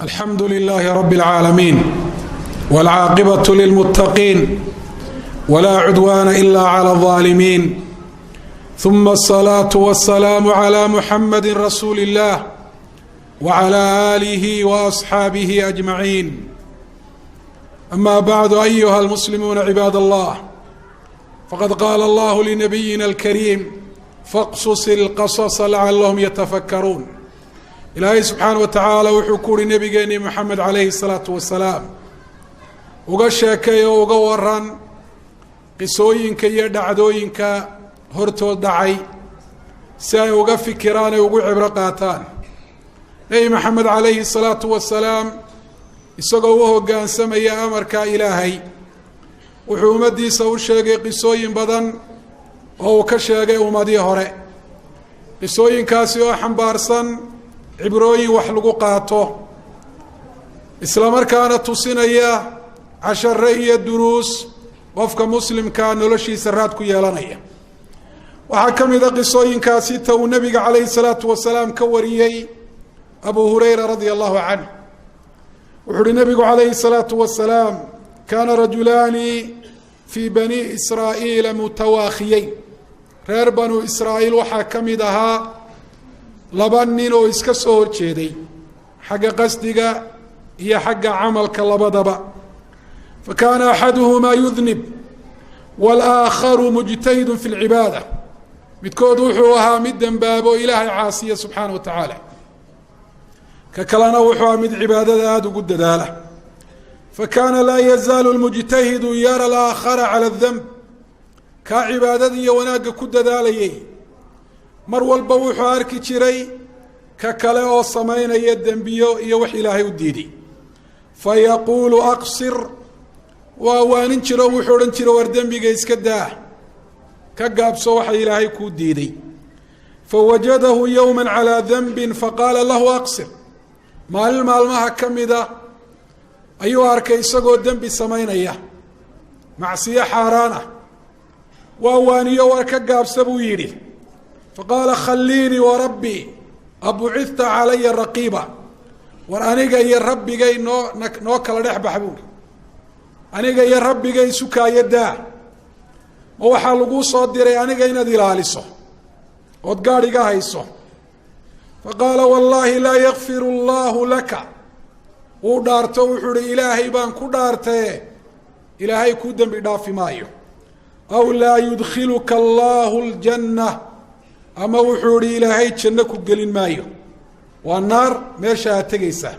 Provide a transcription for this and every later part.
الحمد لله رب العالمين والعاقبة للمتقين ولا عدوان إلا على الظالمين ثم الصلاة والسلام على محمد رسول الله وعلى آله وأصحابه أجمعين. أما بعد أيها المسلمون عباد الله، فقد قال الله لنبينا الكريم: فاقصص القصص لعلهم يتفكرون. ilaahay subxaana wa tacaala wuxuu ku uhi nabigeennii moxamed calayhi salaatu wasalaam, uga sheekay oo uga waran qisooyinka iyo dhacdooyinka hortood dhacay si ay uga fikiraan ay ugu cibro qaataan. nebi moxamed calayhi salaatu wasalaam isagoo u hoggaansamaya amarka ilaahay wuxuu ummaddiisa u sheegay qisooyin badan oo uu ka sheegay ummadii hore, qisooyinkaasi oo xambaarsan cibrooyin wax lagu qaato, isla markaana tusinaya cashare iyo duruus qofka muslimkaa noloshiisa raad ku yeelanaya. waxaa ka mid a qisooyinkaasi ta uu nebiga calayhi salaatu wasalaam ka wariyey abu hurayra radia allahu canh. wuxuu uhi nebigu calayhi salaatu wasalaam: kaana rajulaani fii bani israa'iila mutawaakhiyeyn. reer banu israa'iil waxaa ka mid ahaa laba nin oo iska soo horjeeday xagga qasdiga iyo xagga camalka labadaba. fakaana axaduhumaa yudnib wاlaakharu mujtahidun fi اlcibaada. midkood wuxuu ahaa mid dembaabo ilaahay caasiya subxaana wa tacaala, ka kalena wuxuu ahaa mid cibaadada aada ugu dadaala. fakaana laa yazaalu lmujtahidu yara alaakhara cala اdanb. kaa cibaadada iyo wanaagga ku dadaalayay mar walba wuxuu arki jiray ka kale oo samaynaya dembiyo iyo wax ilaahay u diiday. fayaquulu aqsir, waa waanin jiro wuxuu odhan jira war dembiga iska daa, ka gaabso waxa ilaahay kuu diiday. fawajadahu yowma calaa danbin faqaala lahu aqsir. maalin maalmaha ka mida ayuu arkay isagoo dembi samaynaya, macsiyo xaaraan ah. waa waaniyo war ka gaabsa buu yidhi. faqaala khaliinii warabbii abucidta calaya raqiiba. war aniga iyo rabbigay noo kala dhex bax buuri, aniga iyo rabbigay sukaaya daa. ma waxaa laguu soo diray aniga inaad ilaaliso ood gaadhiga hayso? faqaala wallaahi laa yakfiru allaahu laka. wuu dhaarto wuxuu uhi ilaahay baan ku dhaartaye ilaahay kuu dembi dhaafi maayo. aw laa yudkhiluka allaahu ljanna, ama wuxuu ihi ilaahay janno ku gelin maayo, waa naar meesha aad tegaysaa.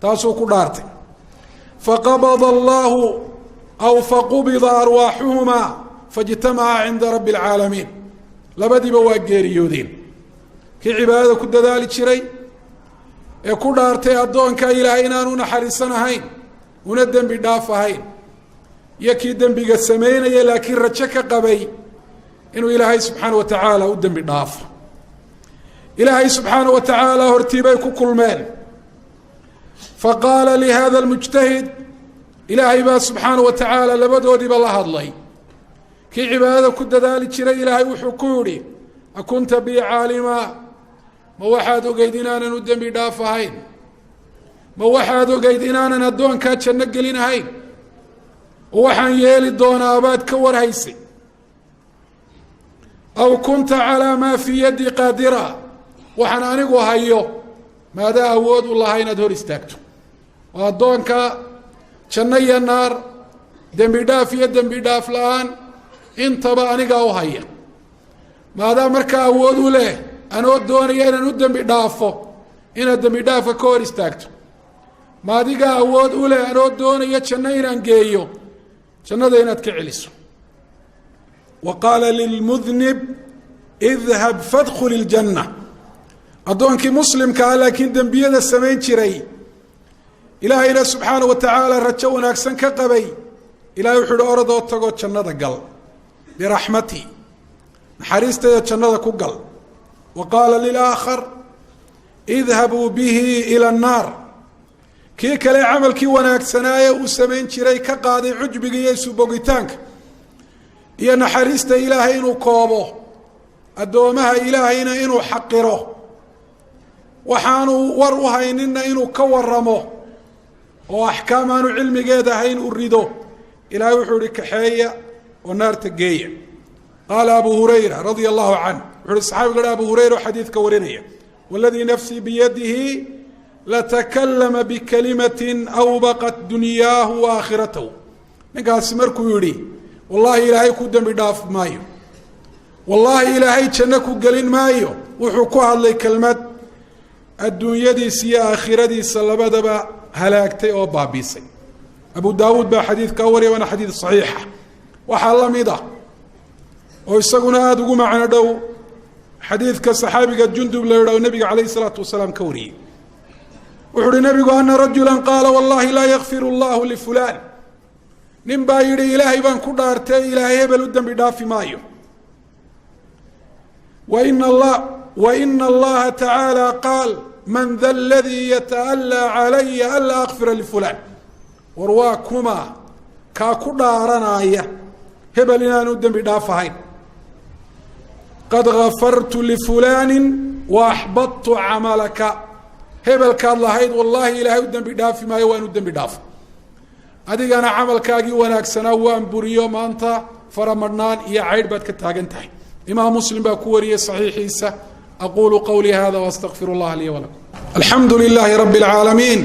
taasuu ku dhaartay. faqabada allaahu aw faqubida arwaaxuhumaa faijtamaca cinda rabbi alcaalamiin. labadiiba waa geeriyoodeen. kii cibaadada ku dadaali jiray ee ku dhaartay addoonka ilaahay inaanu naxariisan ahayn una dembi dhaaf ahayn, iyo kii dembiga samaynaya laakiin rajo ka qabay inuu ilaahay subxaana wa tacaala u dembi dhaafo. ilaahay subxaana wa tacaala hortiibay ku kulmeen. faqaala lihada lmujtahid, ilaahay baa subxaana wa tacaala labadoodiiba la hadlay. kii cibaadada ku dadaali jiray ilaahay wuxuu ku yidhi: akunta bii caalima, ma waxaad ogeyd inaanan u dembi dhaaf ahayn? ma waxaad ogeyd inaanan addoonkaa janno gelin ahayn? oo waxaan yeeli doonaa baad ka warhaysay? aw kunta calaa maa fii yaddi qaadira, waxaan anigu hayo maadaa awood u lahaa inaad hor istaagto? oo addoonka janno iyo naar, dembi dhaaf iyo dembi dhaaf la-aan intaba anigaa u haya. maadaa markaa awood u leh anoo doonaya inaan u dembi dhaafo inaad dembi dhaafa ka hor istaagto? maadigaa awood u leh anoo doonaya janno inaan geeyo jannada inaad ka celiso? wa qaala lilmudnib idhab fadkhul iljanna. addoonkii muslimka ah laakiin dembiyada samayn jiray, ilaahayna subxaana wa tacaala rajo wanaagsan ka qabay, ilahay wuxuu uhi orodoo tagoo jannada gal, biraxmatii, naxariisteeda jannada ku gal. wa qaala lilaakhar idhabuu bihi ila annaar. kii kale camalkii wanaagsanaaye uu samayn jiray ka qaaday cujbiga iyo isubogitaanka iyo naxariista ilaahay inuu koobo, addoomaha ilaahayna inuu xaqiro, waxaanu war u haynina inuu ka waramo oo axkaam aanu cilmigeeda ahayn u rido ilaahay wuxuu ihi kaxeeya oo naarta geeya. qaala abu hurayra radia allahu canh wuxu uhi saxaabiga laha abu hurayra oo xadiidka warinaya waladii nafsii biyadihi latakalama bikalimatin awbaqat dunyaahu wa aakhiratahu. ninkaasi markuu yidhi wallaahi ilaahay ku dembi dhaaf maayo, wallaahi ilaahay janno ku gelin maayo, wuxuu ku hadlay kelmad adduunyadiisa iyo aakhiradiisa labadaba halaagtay oo baabiisay. abu daawuud baa xadiidkaa wariya, waana xadiid saxiixa. waxaa la mid ah oo isaguna aada ugu macno dhow xadiidka saxaabiga jundub la yidhaho nebiga calayhi salaatu wasalaam ka wariyey. wuxuu uhi nebigu ana rajula qaala wallahi laa yakfiru allahu lifulaan. nin baa yidhi ilaahay baan ku dhaartay ilaahay hebel u dembi dhaafi maayo. waina allaha tacaala qaal man da aladii yata'allaa calaya anlaa akfira lifulaan. war waa kuma kaa ku dhaaranaya hebel inaanu dembi dhaaf ahayn. qad gafartu lifulaani wa axbadtu camalaka. hebelkaad lahayd wallaahi ilaahay u dembi dhaafi maayo waanu dembi dhaafo, adigana camalkaagii wanaagsanaa waan buriyo, maanta faramadhnaan iyo caydh baad ka taagan tahay. imaam muslim baa ku wariyey saxiixiisa. aqulu qawlii hada waastaqfir اllaha lii walakum. alxamdu lilaahi rabi اlcaalamiin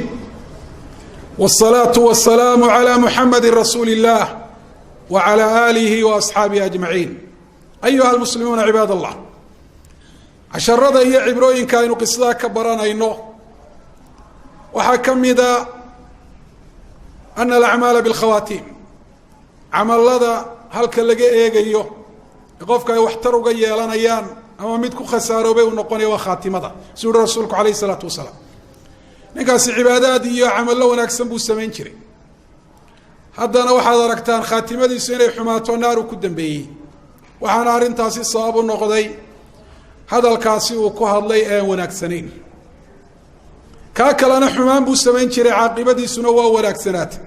wالsalaaةu wasalaamu عalى muxamadi rasuuli اllah wعalى aalihi waasxaabihi ajmaciin. ayuha almuslimuuna cibaad allah, casharada iyo cibrooyinka aynu qisadaa ka baranayno waxaa ka mida ana alacmaala biاlkhawaatiim, camalada halka laga eegayo ee qofka ay waxtar uga yeelanayaan ama mid ku khasaaroobay uu noqonaya waa khaatimada, siduu uhi rasuulku calayh isalaatu wasalaam. ninkaasi cibaadaad iyo camallo wanaagsan buu samayn jiray, haddana waxaad aragtaan khaatimadiisu inay xumaato naaru ku dambeeyey. waxaana arrintaasi sabab u noqday hadalkaasi uu ku hadlay ee aan wanaagsanayn. kaa kalena xumaan buu samayn jiray, caaqibadiisuna waa wanaagsanaatay.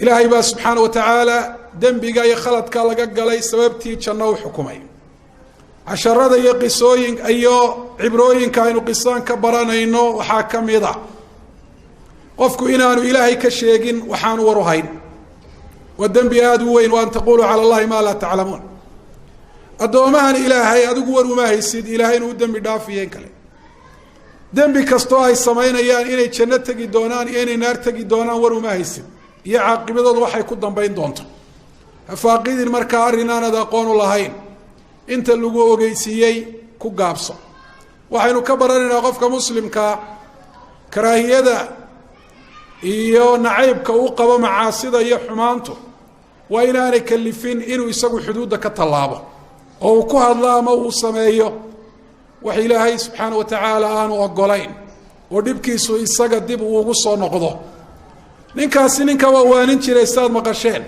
ilaahay baa subxaana wa tacaala dembiga iyo khaladka laga galay sababtii janno u xukumay. casharada iyo iyo cibrooyinka aynu qisaan ka baranayno waxaa ka mid a qofku inaanu ilaahay ka sheegin waxaanu war u hayn. waa dembi aada u weyn, wa an taquluu cala allahi maa laa taclamuun. addoomahan ilaahay adigu war uma haysid ilaahay inuu dembi dhaafiyo in kale. dembi kastoo ay samaynayaan inay janno tegi doonaan iyo inay naar tegi doonaan war uma haysid, iyo caaqibadoodu waxay ku dambayn doonto. hafaaqidin markaa arrin aanad aqoon u lahayn, inta lagu ogeysiiyey ku gaabso. waxaynu ka baranaynaa qofka muslimkaa karaahiyada iyo nacaybka uu qabo macaasida iyo xumaantu waa inaanay kalifin inuu isagu xuduudda ka tallaabo oo uu ku hadlo ama uu sameeyo wax ilaahay subxaana wa tacaala aanu ogolayn oo dhibkiisu isaga dib uu ugu soo noqdo. ninkaasi ninka waa waanin jiray sidaad maqasheen,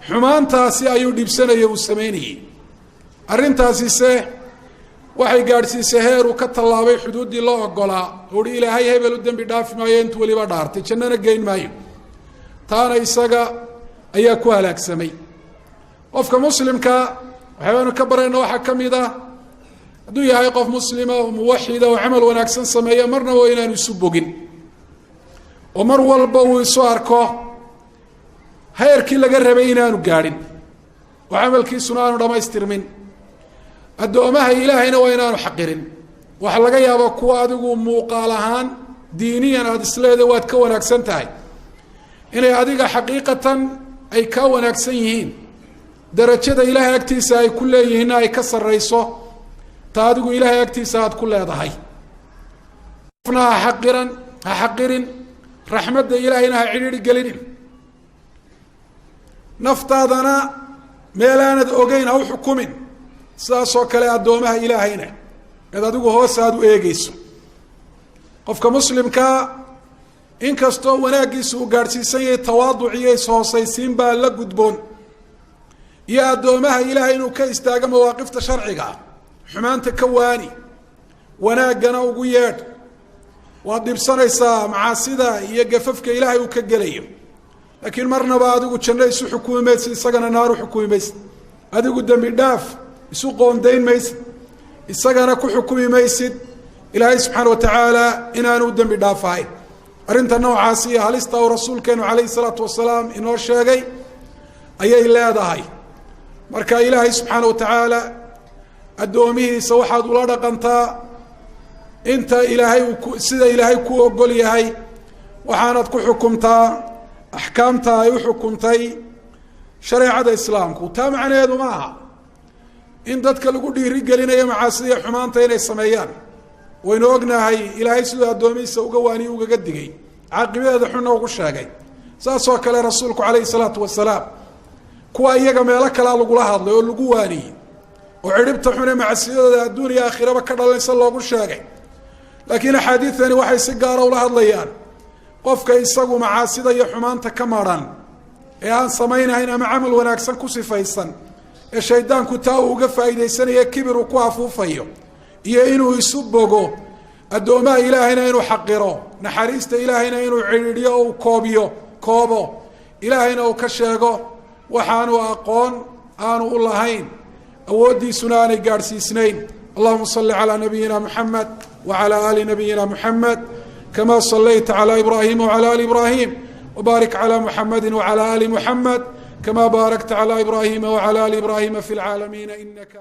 xumaantaasi ayuu dhibsanaya uu samaynayey. arrintaasise waxay gaadhsiisay heer uu ka tallaabay xuduuddii loo ogolaa, uhi ilaahay hebel u dembi dhaafi maayo intuu weliba dhaartay, jannana geyn maayo. taana isaga ayaa ku halaagsamay. qofka muslimka waxaynu ka barayna waxaa ka mid ah hadduu yahay qof muslima oo muwaxida oo camal wanaagsan sameeya, marna waa inaanu isu bogin oo mar walba uu isu arko heerkii laga rabay inaanu gaadhin oo camalkiisuna aanu dhammaystirmin. addoomaha ilaahayna waa inaanu xaqirin. waxaa laga yaabaa kuwa adigu muuqaal ahaan diiniyan aada isleedahay waad ka wanaagsan tahay, inay adiga xaqiiqatan ay kaa wanaagsan yihiin, darajada ilaahay agtiisa ay ku leeyihiinna ay ka sarrayso ta adigu ilaahay agtiisa aad ku leedahay. qofna ha xaqirin, raxmadda ilaahayna ha cidhiidhi gelinin. naftaadana meelaanad ogeyn ha u xukumin. sidaasoo kale addoomaha ilaahayna eed adigu hoos aada u eegeyso. qofka muslimkaa inkastoo wanaaggiisu uu gaadhsiisan yahay tawaaduc iyo is-hoosaysiin baa la gudboon, iyo addoomaha ilaahay inuu ka istaago mawaaqifta sharciga ah. xumaanta ka waani, wanaaggana ugu yeedh. waad dhibsanaysaa macaasida iyo gafafka ilaahay uu ka gelayo, laakiin marnaba adigu janno isu xukumi maysid, isagana naaru xukumi maysid. adigu dembi dhaaf isu qoondayn maysid, isagana ku xukumi maysid ilaahay subxaana wa tacaala inaanu dembi dhaafahayn. arrinta noocaasi iyo halista uu rasuulkeenu calayhi salaatu wasalaam inoo sheegay ayay leedahay. marka ilaahay subxaana wa tacaala addoomihiisa waxaad ula dhaqantaa inta ilaahay sida ilaahay ku ogol yahay, waxaanad ku xukumtaa axkaamta ay u xukumtay shareecada islaamku. taa macnaheedu ma aha in dadka lagu dhiirigelinayo macaasida iyo xumaanta inay sameeyaan. waynu ognahay ilaahay siduu addoomihiisa uga waaniye ugaga digay, caaqibadeeda xunna ugu sheegay. saasoo kale rasuulku calayhi salaatu wasalaam kuwa iyaga meelo kalea lagula hadlay oo lagu waaniyey, oo cidhibta xune macasidooda adduun iyo aakhiraba ka dhalanaysa loogu sheegay. laakiin axaadiidani waxay si gaara ula hadlayaan qofka isagu macaasida iyo xumaanta ka maran ee aan samaynahayn ama camal wanaagsan ku sifaysan, ee shaydaanku taa uu uga faa'iidaysanayo kibir uu ku afuufayo, iyo inuu isu bogo addoomaha ilaahayna inuu xaqiro, naxariista ilaahayna inuu cidhiidhiyo o uu koobo, ilaahayna uu ka sheego waxaanu aqoon aanu u lahayn, awooddiisuna aanay gaadhsiisnayn. allahuma salli calaa nabiyina muxamed wacalaa aali nabiyina muxamed kama sallayta calaa ibraahima wacalaa aali ibraahim, wbaarik calaa muxamedi wacalaa aali muxamed kama baarakta calaa ibraahima wacalaa aali ibraahima fi lcaalamiina inaka